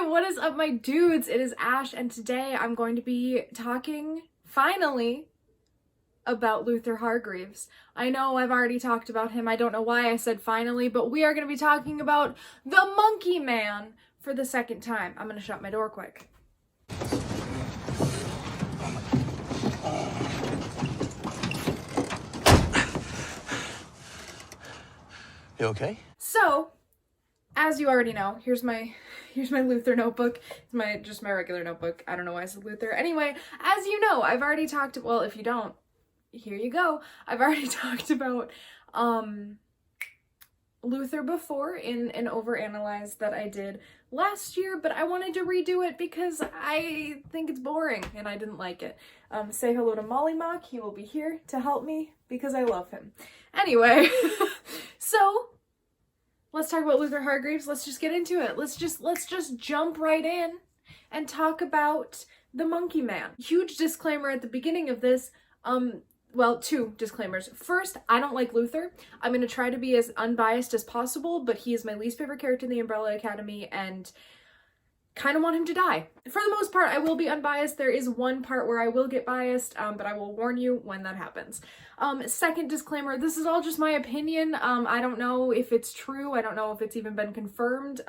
what is up, my dudes? It is Ash, and today I'm going to be talking, finally, about Luther Hargreeves. I know I've already talked about him. I don't know why I said finally, but we are going to be talking about the Monkey Man for the second time. I'm going to shut my door quick. You okay? So, as you already know, here's my Luther notebook. It's just my regular notebook. I don't know why I said Luther. Anyway, as you know, I've already talked, well, if you don't, here you go. I've already talked about Luther before in an OverAnalyze that I did last year, but I wanted to redo it because I think it's boring and I didn't like it. Say hello to Molly Mock. He will be here to help me because I love him. Anyway, so let's talk about Luther Hargreeves. Let's just get into it. Let's just jump right in and talk about the Monkey Man. Huge disclaimer at the beginning of this. Well, two disclaimers. First, I don't like Luther. I'm going to try to be as unbiased as possible, but he is my least favorite character in the Umbrella Academy and kind of want him to die. For the most part, I will be unbiased. There is one part where I will get biased, but I will warn you when that happens. Second disclaimer, this is all just my opinion. I don't know if it's true. I don't know if it's even been confirmed.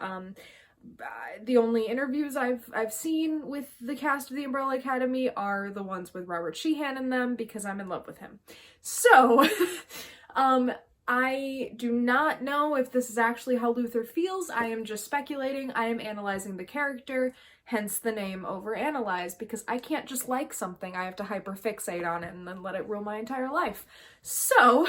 The only interviews I've seen with the cast of the Umbrella Academy are the ones with Robert Sheehan in them because I'm in love with him. So, I do not know if this is actually how Luther feels. I am just speculating. I am analyzing the character, hence the name OverAnalyze, because I can't just like something. I have to hyperfixate on it and then let it rule my entire life. So,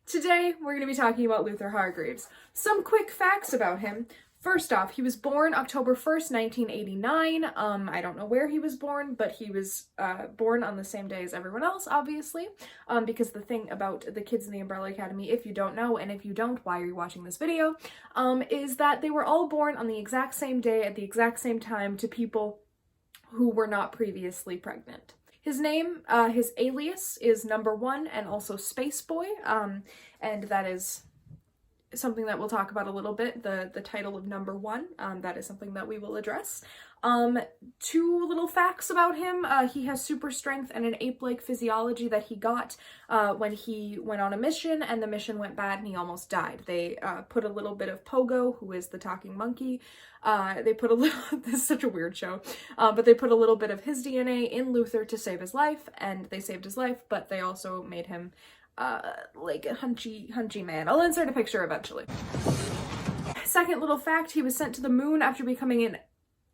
today we're going to be talking about Luther Hargreeves. Some quick facts about him. First off, he was born October 1st, 1989. I don't know where he was born, but he was born on the same day as everyone else, obviously. Because the thing about the kids in the Umbrella Academy, if you don't know, and if you don't, why are you watching this video, is that they were all born on the exact same day at the exact same time to people who were not previously pregnant. His name, his alias is Number One and also Space Boy, and that is something that we'll talk about a little bit, the title of Number One. That is something that we will address. Two little facts about him. He has super strength and an ape-like physiology that he got when he went on a mission, and the mission went bad and he almost died. They put a little bit of Pogo, who is the talking monkey. They put a little, this is such a weird show, but they put a little bit of his DNA in Luther to save his life, and they saved his life, but they also made him like a hunchy man. I'll insert a picture eventually. Second little fact, he was sent to the moon after becoming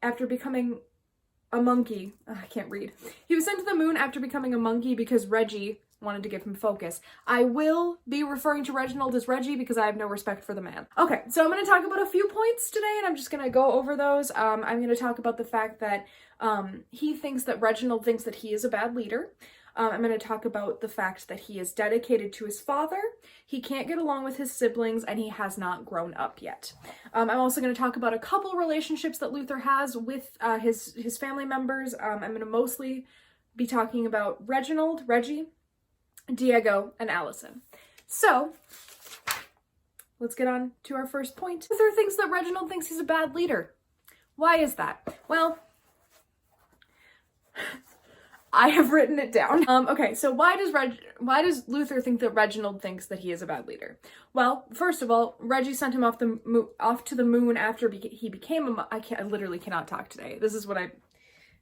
a monkey. I can't read. He was sent to the moon after becoming a monkey because Reggie wanted to give him focus. I will be referring to Reginald as Reggie because I have no respect for the man. Okay, so I'm going to talk about a few points today and I'm just going to go over those. I'm going to talk about the fact that he thinks that Reginald thinks that he is a bad leader. I'm going to talk about the fact that he is dedicated to his father, he can't get along with his siblings, and he has not grown up yet. I'm also going to talk about a couple relationships that Luther has with his family members. I'm going to mostly be talking about Reginald, Reggie, Diego, and Allison. So, let's get on to our first point. Luther thinks that Reginald thinks he's a bad leader. Why is that? Well, I have written it down. Okay, so why does Luther think that Reginald thinks that he is a bad leader? Well, first of all, Reggie sent him off to the moon after he became I literally cannot talk today. This is what I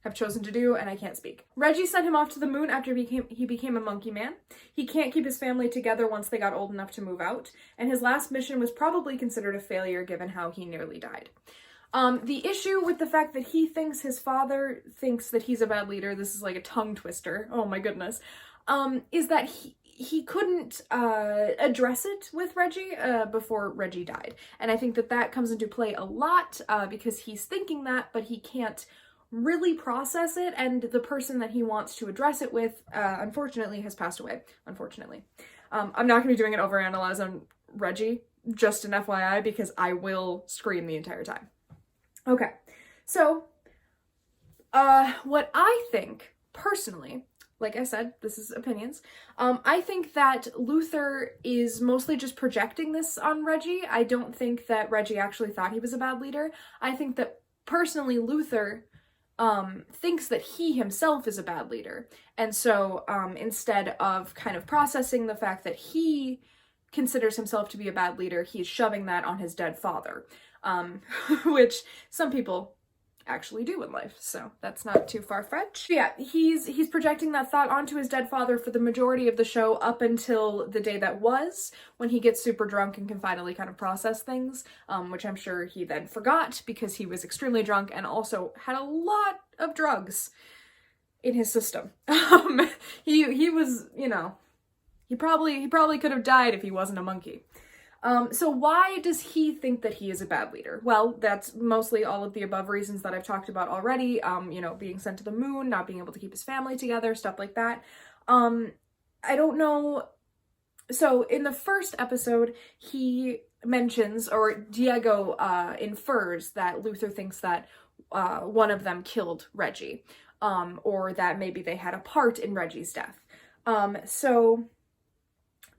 have chosen to do, and I can't speak. Reggie sent him off to the moon after he became a monkey man. He can't keep his family together once they got old enough to move out, and his last mission was probably considered a failure given how he nearly died. The issue with the fact that he thinks his father thinks that he's a bad leader, this is like a tongue twister, oh my goodness, is that he couldn't address it with Reggie before Reggie died. And I think that that comes into play a lot because he's thinking that, but he can't really process it, and the person that he wants to address it with, unfortunately, has passed away, unfortunately. I'm not going to be doing an overanalyze on Reggie, just an FYI, because I will scream the entire time. Okay, so what I think, personally, like I said, this is opinions, I think that Luther is mostly just projecting this on Reggie. I don't think that Reggie actually thought he was a bad leader. I think that personally, Luther thinks that he himself is a bad leader. And so instead of kind of processing the fact that he considers himself to be a bad leader, he's shoving that on his dead father, which some people actually do in life, so that's not too far-fetched. Yeah, he's projecting that thought onto his dead father for the majority of the show up until the day that was, when he gets super drunk and can finally kind of process things, which I'm sure he then forgot because he was extremely drunk and also had a lot of drugs in his system. He was, you know, he probably could have died if he wasn't a monkey. So why does he think that he is a bad leader? Well, that's mostly all of the above reasons that I've talked about already. You know, being sent to the moon, not being able to keep his family together, stuff like that. I don't know. So in the first episode, he mentions, or Diego infers that Luther thinks that one of them killed Reggie, or that maybe they had a part in Reggie's death. So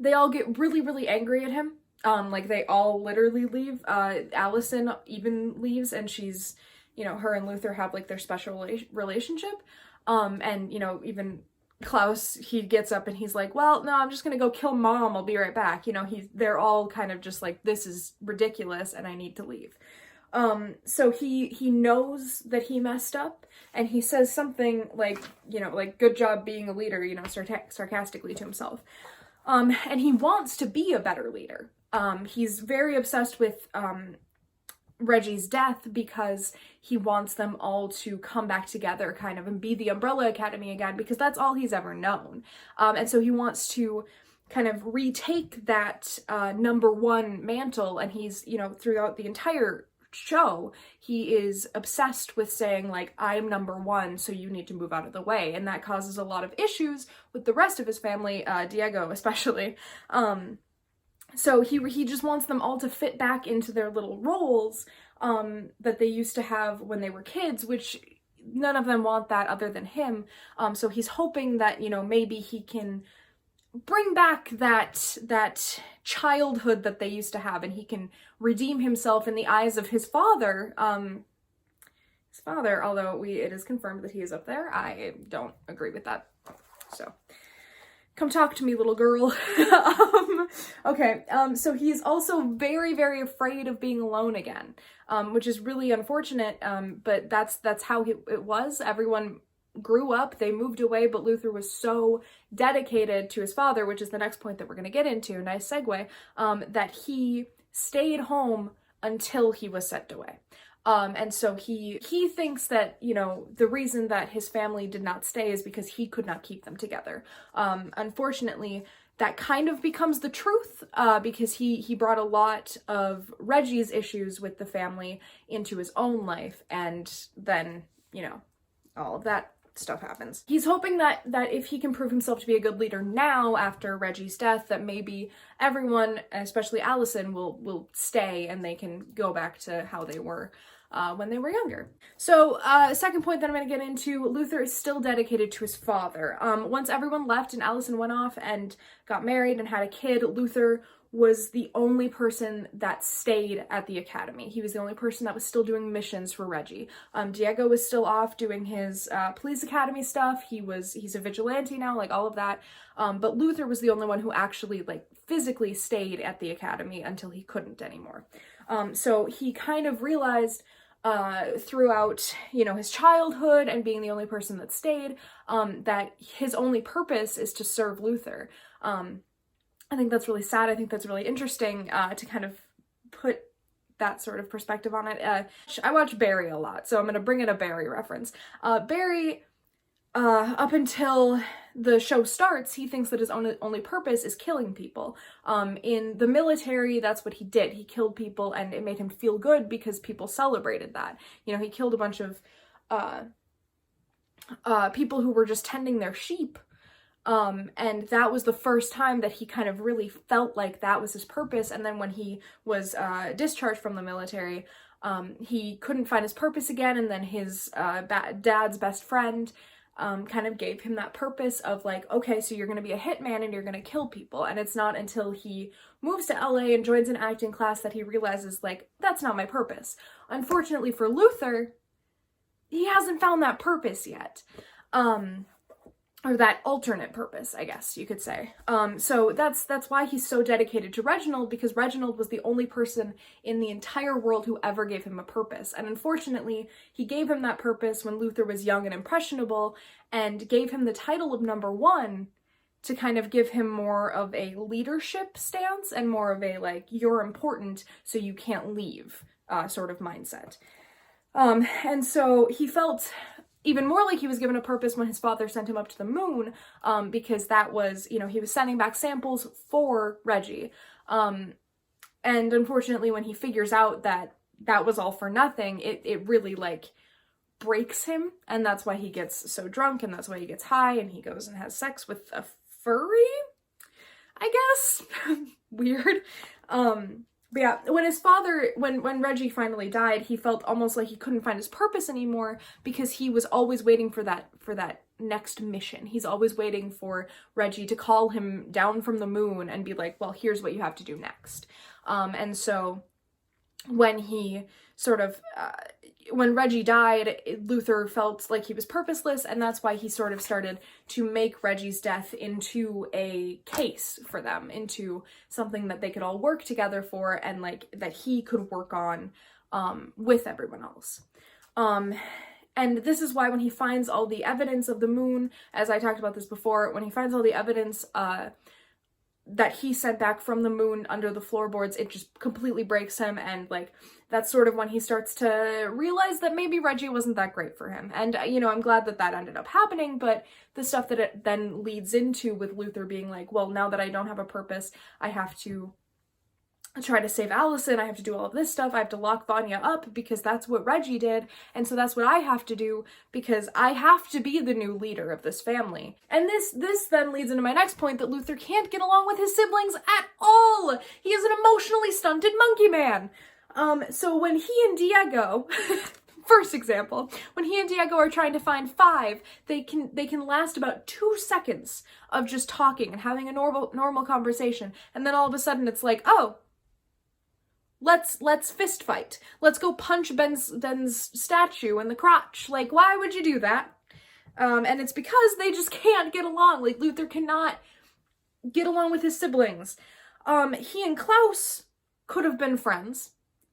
they all get really, really angry at him. Like they all literally leave. Allison even leaves, and she's, you know, her and Luther have like their special relationship. And, you know, even Klaus, he gets up and he's like, well, no, I'm just gonna go kill Mom, I'll be right back. You know, they're all kind of just like, this is ridiculous and I need to leave. So he knows that he messed up, and he says something like, you know, like, good job being a leader, you know, sarcastically to himself. And he wants to be a better leader. He's very obsessed with Reggie's death because he wants them all to come back together kind of and be the Umbrella Academy again, because that's all he's ever known. And so he wants to kind of retake that #1 mantle, and he's, you know, throughout the entire show, he is obsessed with saying, like, I'm #1, so you need to move out of the way, and that causes a lot of issues with the rest of his family, Diego especially. So he just wants them all to fit back into their little roles that they used to have when they were kids, which none of them want that other than him. So he's hoping that, you know, maybe he can bring back that childhood that they used to have, and he can redeem himself in the eyes of his father. Although it is confirmed that he is up there. I don't agree with that. So come talk to me, little girl. So he's also very, very afraid of being alone again, which is really unfortunate, but that's how it was. Everyone grew up, they moved away, but Luther was so dedicated to his father, which is the next point that we're going to get into, nice segue, that he stayed home until he was sent away. And so he thinks that, you know, the reason that his family did not stay is because he could not keep them together. Unfortunately, that kind of becomes the truth, because he brought a lot of Reggie's issues with the family into his own life, and then, you know, all of that stuff happens. He's hoping that if he can prove himself to be a good leader now after Reggie's death, that maybe everyone, especially Allison, will stay and they can go back to how they were when they were younger. So second point that I'm going to get into, Luther is still dedicated to his father. Once everyone left and Allison went off and got married and had a kid, Luther was the only person that stayed at the academy. He was the only person that was still doing missions for Reggie. Diego was still off doing his police academy stuff. He's a vigilante now, like all of that. But Luther was the only one who actually like physically stayed at the academy until he couldn't anymore. So he kind of realized throughout, you know, his childhood and being the only person that stayed, that his only purpose is to serve Luther. I think that's really sad. I think that's really interesting to kind of put that sort of perspective on it. I watch Barry a lot, so I'm going to bring in a Barry reference. Barry, up until the show starts, he thinks that his only purpose is killing people. In the military, that's what he did. He killed people, and it made him feel good because people celebrated that. You know, he killed a bunch of people who were just tending their sheep. And that was the first time that he kind of really felt like that was his purpose. And then when he was discharged from the military, he couldn't find his purpose again. And then his dad's best friend kind of gave him that purpose of like, okay, so you're going to be a hitman and you're going to kill people. And it's not until he moves to LA and joins an acting class that he realizes, like, that's not my purpose. Unfortunately for Luther, he hasn't found that purpose yet. Or that alternate purpose, I guess you could say. So that's why he's so dedicated to Reginald, because Reginald was the only person in the entire world who ever gave him a purpose. And unfortunately, he gave him that purpose when Luther was young and impressionable, and gave him the title of number one to kind of give him more of a leadership stance and more of a, like, you're important, so you can't leave sort of mindset. And so he felt even more like he was given a purpose when his father sent him up to the moon, because that was, you know, he was sending back samples for Reggie. And unfortunately, when he figures out that that was all for nothing, it really, like, breaks him, and that's why he gets so drunk, and that's why he gets high, and he goes and has sex with a furry, I guess. Weird. But yeah, when his father, when Reggie finally died, he felt almost like he couldn't find his purpose anymore, because he was always waiting for that next mission. He's always waiting for Reggie to call him down from the moon and be like, well, here's what you have to do next. And so when he sort of, when Reggie died, Luther felt like he was purposeless, and that's why he sort of started to make Reggie's death into a case for them, into something that they could all work together for, and, like, that he could work on with everyone else. And this is why when he finds all the evidence of the moon, as I talked about this before, when he finds all the evidence that he sent back from the moon under the floorboards, it just completely breaks him, and, like, that's sort of when he starts to realize that maybe Reggie wasn't that great for him. And, you know, I'm glad that that ended up happening, but the stuff that it then leads into with Luther being like, well, now that I don't have a purpose, I have to try to save Allison, I have to do all of this stuff, I have to lock Vanya up because that's what Reggie did, and so that's what I have to do because I have to be the new leader of this family. And this then leads into my next point, that Luther can't get along with his siblings at all! He is an emotionally stunted monkey man! So when he and Diego, first example, when he and Diego are trying to find 5, they can last about 2 seconds of just talking and having a normal conversation, and then all of a sudden it's like, oh, let's fist fight. Let's go punch Ben's statue in the crotch. Like, why would you do that? And it's because they just can't get along. Like, Luther cannot get along with his siblings. He and Klaus could have been friends.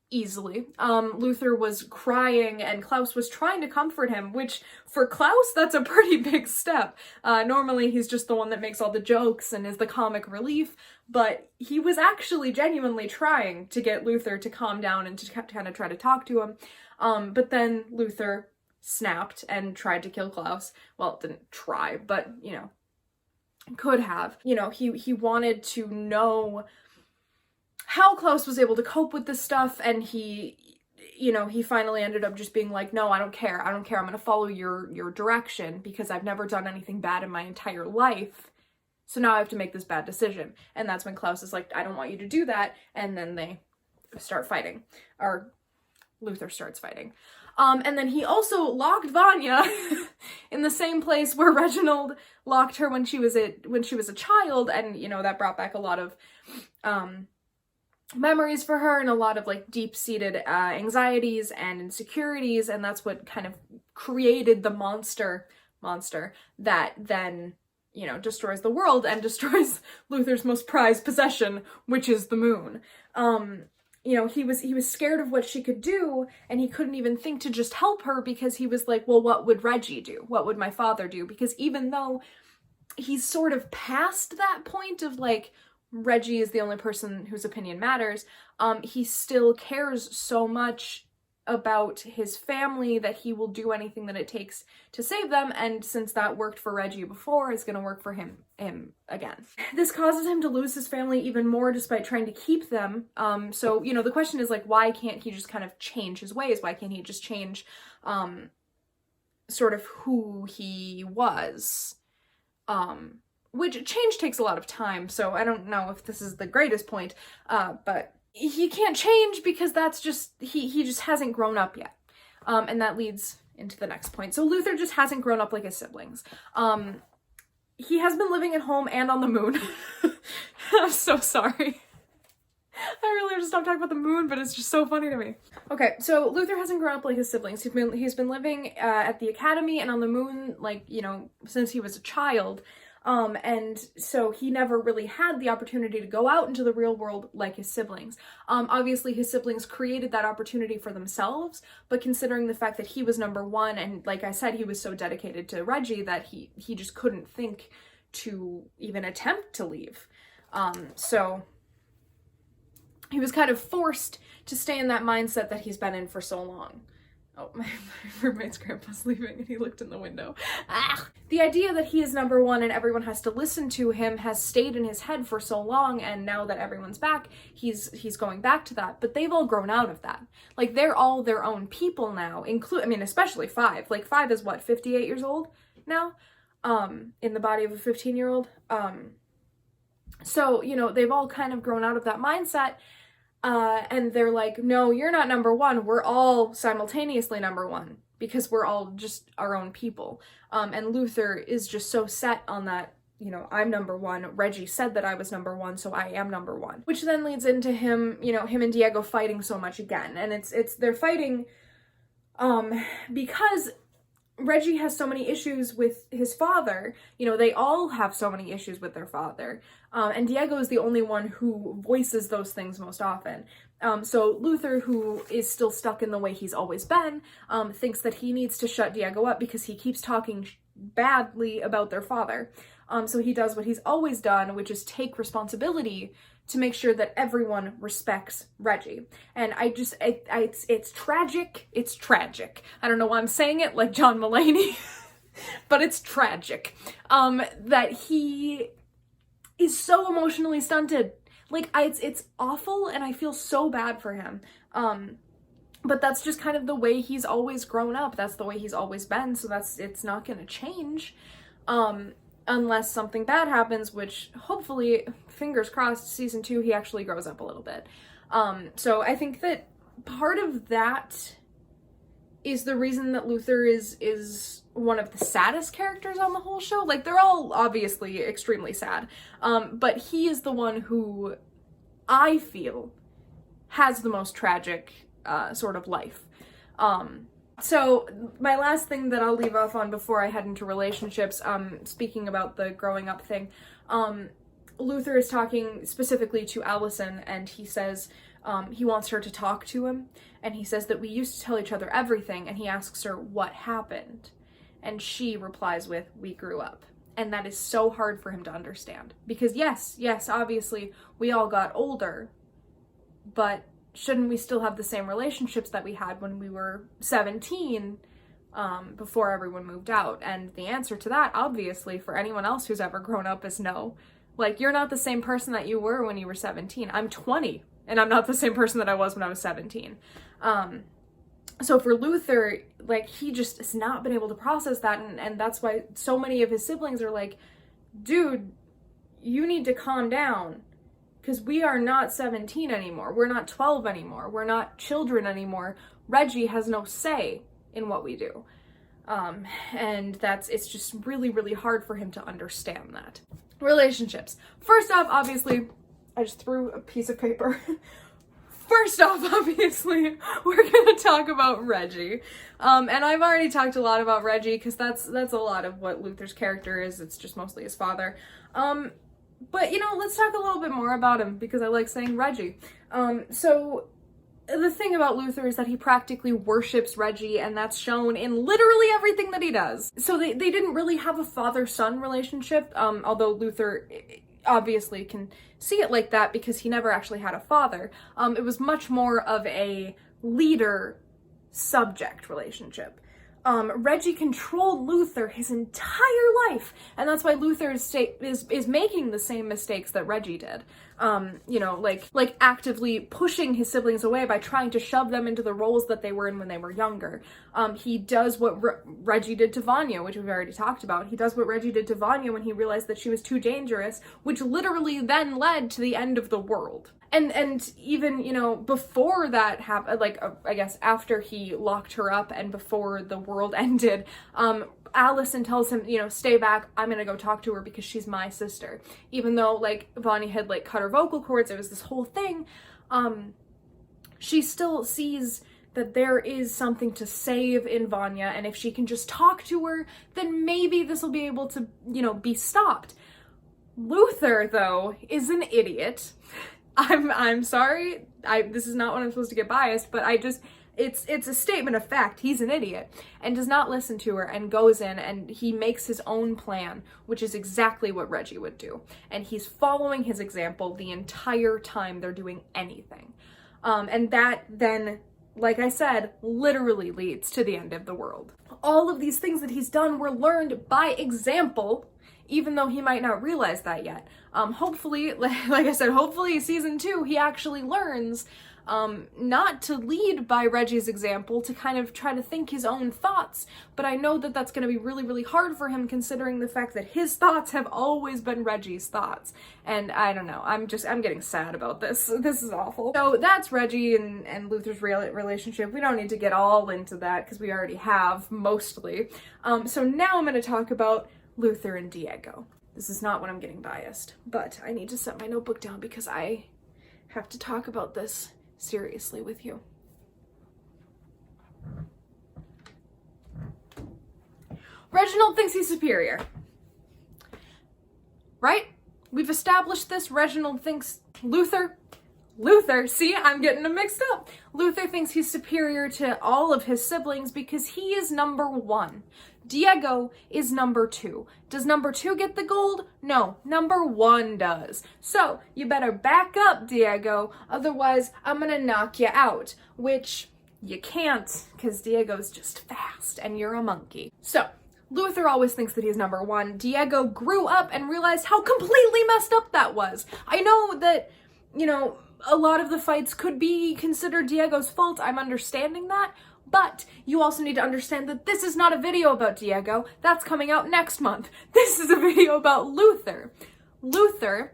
Easily. Luther was crying and Klaus was trying to comfort him, which for Klaus, that's a pretty big step. Normally he's just the one that makes all the jokes and is the comic relief, but he was actually genuinely trying to get Luther to calm down and to kind of try to talk to him. But then Luther snapped and tried to kill Klaus. Well, didn't try, but, you know, could have. You know, he wanted to know how Klaus was able to cope with this stuff, and he finally ended up just being like, no, I don't care, I'm gonna follow your direction because I've never done anything bad in my entire life, so now I have to make this bad decision. And that's when Klaus is like, I don't want you to do that, and then they start fighting, or Luther starts fighting. And then he also locked Vanya in the same place where Reginald locked her when she was a child, and, you know, that brought back a lot of memories for her and a lot of, like, deep-seated anxieties and insecurities, and that's what kind of created the monster that then, you know, destroys the world and destroys Luther's most prized possession, which is the moon. You know, he was scared of what she could do, and he couldn't even think to just help her because he was like, well, what would Reggie do? What would my father do? Because even though he's sort of past that point of, like, Reggie is the only person whose opinion matters, he still cares so much about his family that he will do anything that it takes to save them, and since that worked for Reggie before, it's gonna work for him again. This causes him to lose his family even more despite trying to keep them. So, you know, the question is, like, why can't he just kind of change his ways? Why can't he just change sort of who he was? Which change takes a lot of time, so I don't know if this is the greatest point, but he can't change because that's just, he just hasn't grown up yet. And that leads into the next point. So Luther just hasn't grown up like his siblings. He has been living at home and on the moon. I'm so sorry. I really have to stop talking about the moon, but it's just so funny to me. Okay, so Luther hasn't grown up like his siblings. He's been living at the academy and on the moon, like, you know, since he was a child. And so he never really had the opportunity to go out into the real world like his siblings. Obviously his siblings created that opportunity for themselves, but considering the fact that he was number one, and like I said, he was so dedicated to Reggie that he just couldn't think to even attempt to leave. So he was kind of forced to stay in that mindset that he's been in for so long. Oh, my roommate's grandpa's leaving and he looked in the window. Ah! The idea that he is number one and everyone has to listen to him has stayed in his head for so long, and now that everyone's back, he's going back to that. But they've all grown out of that. Like, they're all their own people now, especially Five. Like, Five is what, 58 years old now? In the body of a 15-year-old. So, you know, they've all kind of grown out of that mindset. And they're like, no, you're not number one. We're all simultaneously number one because we're all just our own people. And Luther is just so set on that, you know, I'm number one. Reggie said that I was number one, so I am number one. Which then leads into him, you know, him and Diego fighting so much again. And they're fighting, because Reggie has so many issues with his father. You know, they all have so many issues with their father. And Diego is the only one who voices those things most often. So Luther, who is still stuck in the way he's always been, thinks that he needs to shut Diego up because he keeps talking badly about their father. So he does what he's always done, which is take responsibility to make sure that everyone respects Reggie. And it's tragic. It's tragic. I don't know why I'm saying it like John Mulaney, but it's tragic, that he is so emotionally stunted. Like, it's awful, and I feel so bad for him. But that's just kind of the way he's always grown up. That's the way he's always been, so it's not gonna change. Unless something bad happens, which hopefully, fingers crossed, season 2, he actually grows up a little bit. So I think that part of that is the reason that Luther is one of the saddest characters on the whole show. Like, they're all obviously extremely sad, but he is the one who I feel has the most tragic sort of life. So my last thing that I'll leave off on before I head into relationships, speaking about the growing up thing, Luther is talking specifically to Allison, and he says he wants her to talk to him, and he says that we used to tell each other everything, and he asks her what happened, and she replies with, we grew up. And that is so hard for him to understand, because yes, obviously we all got older, but shouldn't we still have the same relationships that we had when we were 17, before everyone moved out? And the answer to that, obviously, for anyone else who's ever grown up, is no. Like, you're not the same person that you were when you were 17. I'm 20, and I'm not the same person that I was when I was 17. So for Luther, like, he just has not been able to process that, and that's why so many of his siblings are like, dude, you need to calm down. Because we are not 17 anymore. We're not 12 anymore. We're not children anymore. Reggie has no say in what we do. And it's just really, really hard for him to understand that. Relationships. First off, obviously, I just threw a piece of paper. First off, obviously, we're gonna talk about Reggie. And I've already talked a lot about Reggie, because that's a lot of what Luther's character is. It's just mostly his father. But, you know, let's talk a little bit more about him, because I like saying Reggie. So the thing about Luther is that he practically worships Reggie, and that's shown in literally everything that he does. So they didn't really have a father-son relationship, although Luther obviously can see it like that because he never actually had a father. It was much more of a leader-subject relationship. Reggie controlled Luther his entire life, and that's why Luther is making the same mistakes that Reggie did. You know, like actively pushing his siblings away by trying to shove them into the roles that they were in when they were younger. He does what Reggie did to Vanya, which we've already talked about. He does what Reggie did to Vanya when he realized that she was too dangerous, which literally then led to the end of the world. And even, you know, before that happened, like, I guess after he locked her up and before the world ended, Allison tells him, you know, stay back, I'm gonna go talk to her because she's my sister. Even though, like, Vanya had, like, cut her vocal cords, it was this whole thing, she still sees that there is something to save in Vanya, and if she can just talk to her, then maybe this will be able to, be stopped. Luther, though, is an idiot. I'm sorry, this is not what I'm supposed to get biased, but it's a statement of fact. He's an idiot and does not listen to her and goes in and he makes his own plan, which is exactly what Reggie would do. And he's following his example the entire time they're doing anything. And that then, like I said, literally leads to the end of the world. All of these things that he's done were learned by example, even though he might not realize that yet. Hopefully, like I said, hopefully season 2, he actually learns not to lead by Reggie's example, to kind of try to think his own thoughts, but I know that that's going to be really, really hard for him considering the fact that his thoughts have always been Reggie's thoughts, and I don't know, I'm getting sad about this. This is awful. So that's Reggie and Luther's relationship. We don't need to get all into that because we already have, mostly. So now I'm going to talk about Luther and Diego. This is not when I'm getting biased, but I need to set my notebook down because I have to talk about this seriously with you. Reginald thinks he's superior. Right? We've established this. Reginald thinks Luther, see, I'm getting them mixed up. Luther thinks he's superior to all of his siblings because he is number 1. Diego is number 2. Does number 2 get the gold? No, number 1 does. So, you better back up, Diego, otherwise I'm gonna knock you out, which you can't, because Diego's just fast, and you're a monkey. So, Luther always thinks that he's number 1. Diego grew up and realized how completely messed up that was. I know that, a lot of the fights could be considered Diego's fault, I'm understanding that, but you also need to understand that this is not a video about Diego. That's coming out next month. This is a video about Luther. Luther,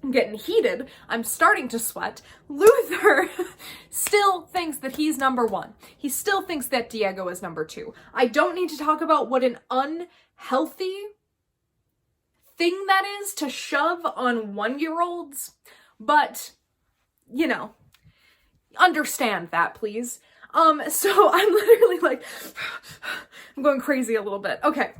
I'm getting heated. I'm starting to sweat. Luther still thinks that he's number 1. He still thinks that Diego is number 2. I don't need to talk about what an unhealthy thing that is to shove on 1-year-olds, but, understand that, please. So I'm literally like, I'm going crazy a little bit. Okay.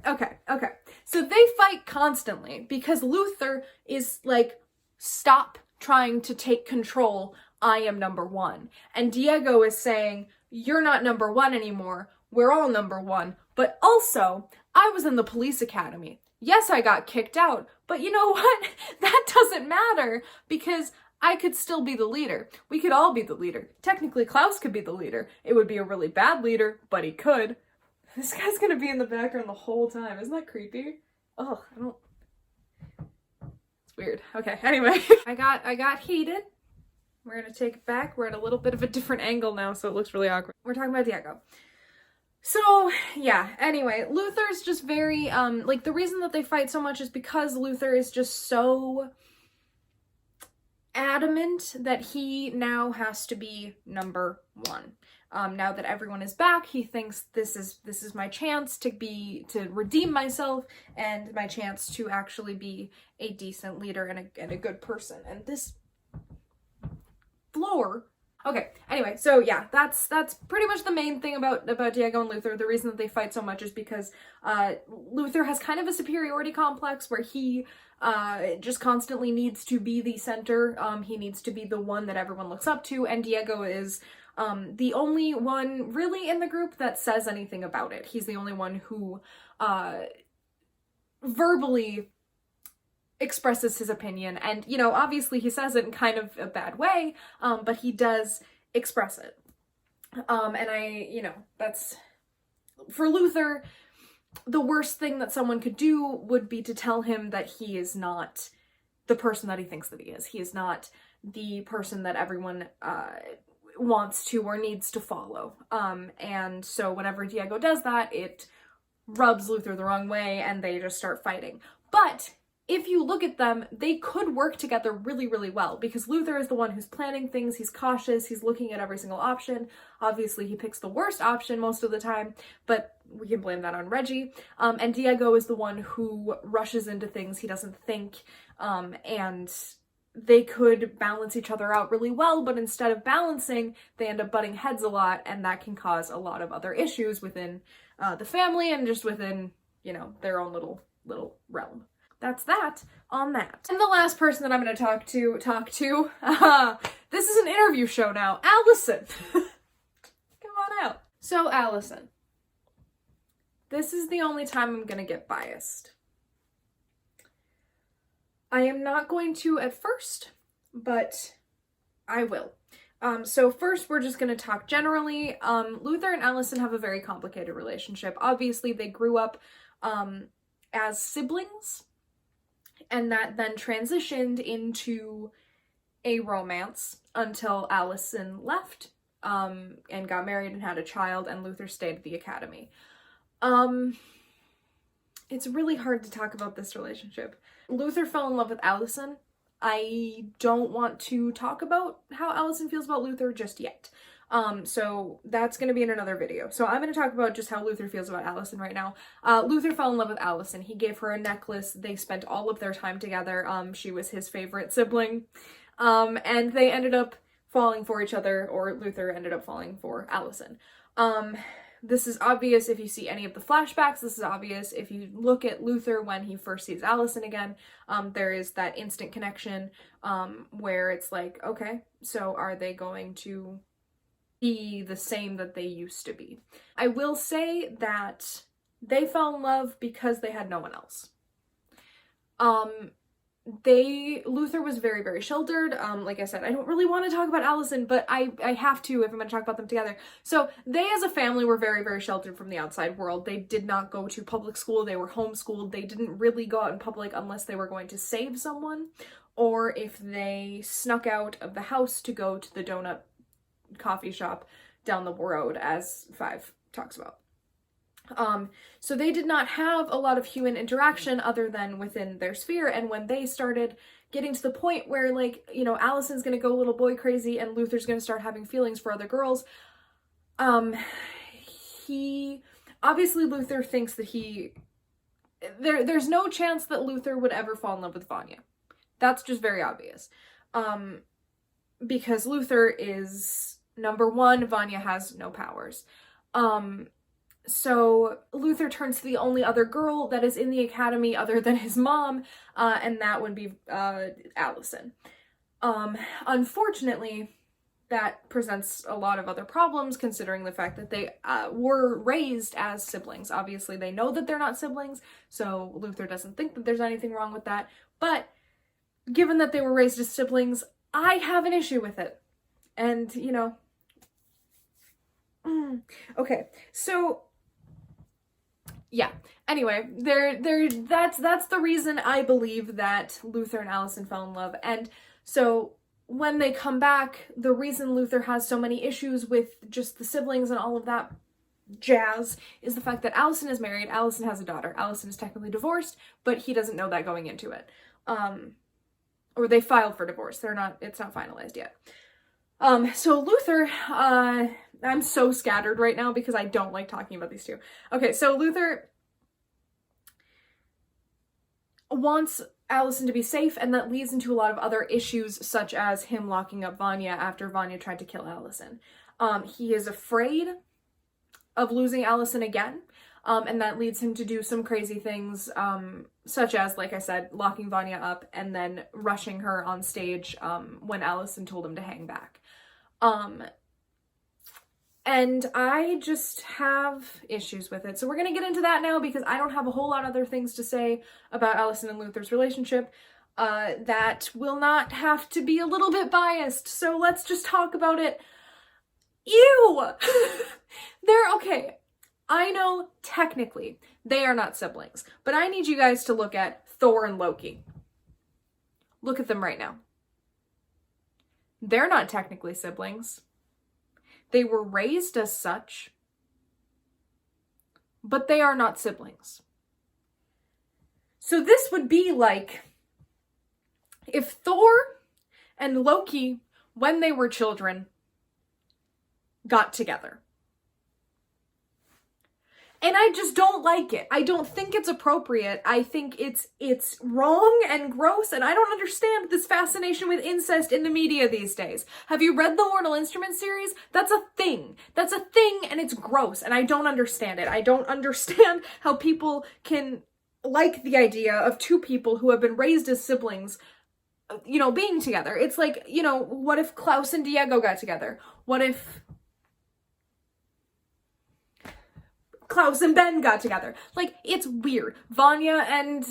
So they fight constantly because Luther is like, stop trying to take control. I am number 1. And Diego is saying, you're not number 1 anymore. We're all number 1. But also, I was in the police academy. Yes, I got kicked out, but you know what? That doesn't matter because I could still be the leader. We could all be the leader. Technically, Klaus could be the leader. It would be a really bad leader, but he could. This guy's gonna be in the background the whole time. Isn't that creepy? Oh, it's weird. Okay, anyway. I got heated. We're gonna take it back. We're at a little bit of a different angle now, so it looks really awkward. We're talking about Diego. So, yeah, anyway, Luther's just very, the reason that they fight so much is because Luther is just so adamant that he now has to be number 1. Now that everyone is back, he thinks this is my chance to redeem myself and my chance to actually be a decent leader and a good person. And this floor. Okay, anyway, so yeah, that's pretty much the main thing about Diego and Luther. The reason that they fight so much is because Luther has kind of a superiority complex where he just constantly needs to be the center. He needs to be the one that everyone looks up to, and Diego is the only one really in the group that says anything about it. He's the only one who verbally expresses his opinion, and obviously he says it in kind of a bad way, but he does express it. And that's, for Luther, the worst thing that someone could do would be to tell him that he is not the person that he thinks that he is. He is not the person that everyone wants to or needs to follow. And so whenever Diego does that, it rubs Luther the wrong way and they just start fighting. But if you look at them, they could work together really, really well because Luther is the one who's planning things, he's cautious, he's looking at every single option. Obviously, he picks the worst option most of the time, but we can blame that on Reggie. And Diego is the one who rushes into things, he doesn't think, and they could balance each other out really well, but instead of balancing, they end up butting heads a lot, and that can cause a lot of other issues within the family and just within, you know, their own little realm. That's that on that. And the last person that I'm going to talk to, this is an interview show now, Allison. Come on out. So Allison, this is the only time I'm going to get biased. I am not going to at first, but I will. So first, we're just going to talk generally. Luther and Allison have a very complicated relationship. Obviously, they grew up as siblings, and that then transitioned into a romance until Allison left and got married and had a child, and Luther stayed at the academy. It's really hard to talk about this relationship. Luther fell in love with Allison. I don't want to talk about how Allison feels about Luther just yet. So that's going to be in another video. So I'm going to talk about just how Luther feels about Allison right now. Luther fell in love with Allison. He gave her a necklace. They spent all of their time together. She was his favorite sibling. And they ended up falling for each other, or Luther ended up falling for Allison. This is obvious if you see any of the flashbacks. This is obvious if you look at Luther when he first sees Allison again. There is that instant connection where it's like, okay, so are they going to be the same that they used to be? I will say that they fell in love because they had no one else. Luther was very, very sheltered. Like I said, I don't really want to talk about Allison, but I have to if I'm going to talk about them together. So they as a family were very, very sheltered from the outside world. They did not go to public school. They were homeschooled. They didn't really go out in public unless they were going to save someone, or if they snuck out of the house to go to the donut coffee shop down the road, as 5 talks about. So they did not have a lot of human interaction other than within their sphere, and when they started getting to the point where, like, you know, Allison's gonna go little boy crazy and Luther's gonna start having feelings for other girls, obviously Luther thinks that there's no chance that Luther would ever fall in love with Vanya. That's just very obvious. Because Luther is, number one, Vanya has no powers. So Luther turns to the only other girl that is in the academy other than his mom, and that would be Allison. Unfortunately, that presents a lot of other problems considering the fact that they were raised as siblings. Obviously, they know that they're not siblings, so Luther doesn't think that there's anything wrong with that. But given that they were raised as siblings, I have an issue with it. And, you know, okay, so yeah, anyway, that's the reason I believe that Luther and Allison fell in love. And so when they come back, the reason Luther has so many issues with just the siblings and all of that jazz is the fact that Allison is married, Allison has a daughter, Allison is technically divorced, but he doesn't know that going into it. Or they filed for divorce. It's not finalized yet. So Luther, I'm so scattered right now because I don't like talking about these two. Okay, so Luther wants Allison to be safe, and that leads into a lot of other issues, such as him locking up Vanya after Vanya tried to kill Allison. He is afraid of losing Allison again, and that leads him to do some crazy things, such as, like I said, locking Vanya up and then rushing her on stage when Allison told him to hang back. And I just have issues with it. So we're going to get into that now because I don't have a whole lot of other things to say about Allison and Luther's relationship that will not have to be a little bit biased. So let's just talk about it. Ew! They're okay. I know technically they are not siblings, but I need you guys to look at Thor and Loki. Look at them right now. They're not technically siblings. They were raised as such, but they are not siblings. So this would be like if Thor and Loki, when they were children, got together. And I just don't like it. I don't think it's appropriate. I think it's wrong and gross, and I don't understand this fascination with incest in the media these days. Have you read the Mortal Instruments series? That's a thing. That's a thing, and it's gross, and I don't understand it. I don't understand how people can like the idea of two people who have been raised as siblings, you know, being together. It's like, you know, what if Klaus and Diego got together? What if Klaus and Ben got together? Like, it's weird. Vanya and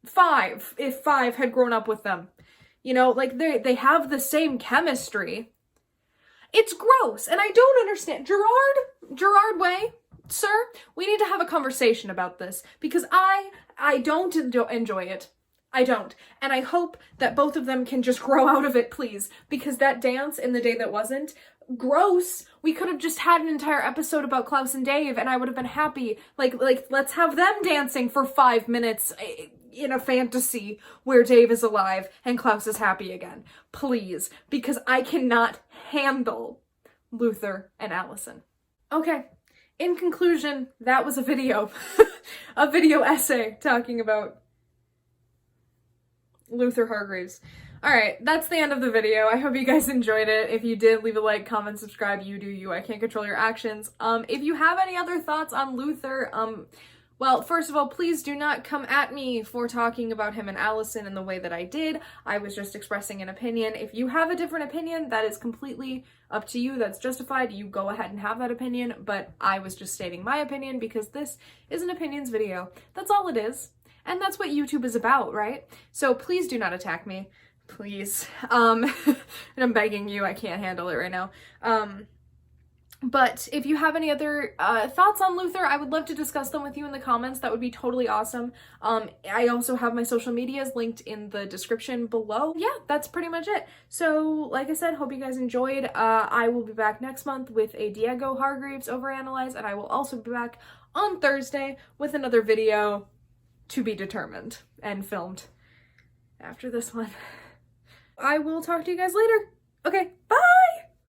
Five, if Five had grown up with them. You know, like, they have the same chemistry. It's gross, and I don't understand. Gerard Way, sir, we need to have a conversation about this, because I don't enjoy it. I don't. And I hope that both of them can just grow out of it, please, because that dance in The Day That Wasn't, gross. We could have just had an entire episode about Klaus and Dave, and I would have been happy. Like, let's have them dancing for 5 minutes in a fantasy where Dave is alive and Klaus is happy again. Please, because I cannot handle Luther and Allison. Okay, in conclusion, that was a video, a video essay talking about Luther Hargreeves. Alright, that's the end of the video. I hope you guys enjoyed it. If you did, leave a like, comment, subscribe. You do you. I can't control your actions. If you have any other thoughts on Luther, well, first of all, please do not come at me for talking about him and Allison in the way that I did. I was just expressing an opinion. If you have a different opinion, that is completely up to you. That's justified. You go ahead and have that opinion, but I was just stating my opinion because this is an opinions video. That's all it is. And that's what YouTube is about, right? So please do not attack me. Please. And I'm begging you, I can't handle it right now. But if you have any other thoughts on Luther, I would love to discuss them with you in the comments. That would be totally awesome. I also have my social medias linked in the description below. Yeah, that's pretty much it. So, like I said, hope you guys enjoyed. I will be back next month with a Diego Hargreeves OverAnalyze, and I will also be back on Thursday with another video to be determined and filmed after this one. I will talk to you guys later. Okay, bye!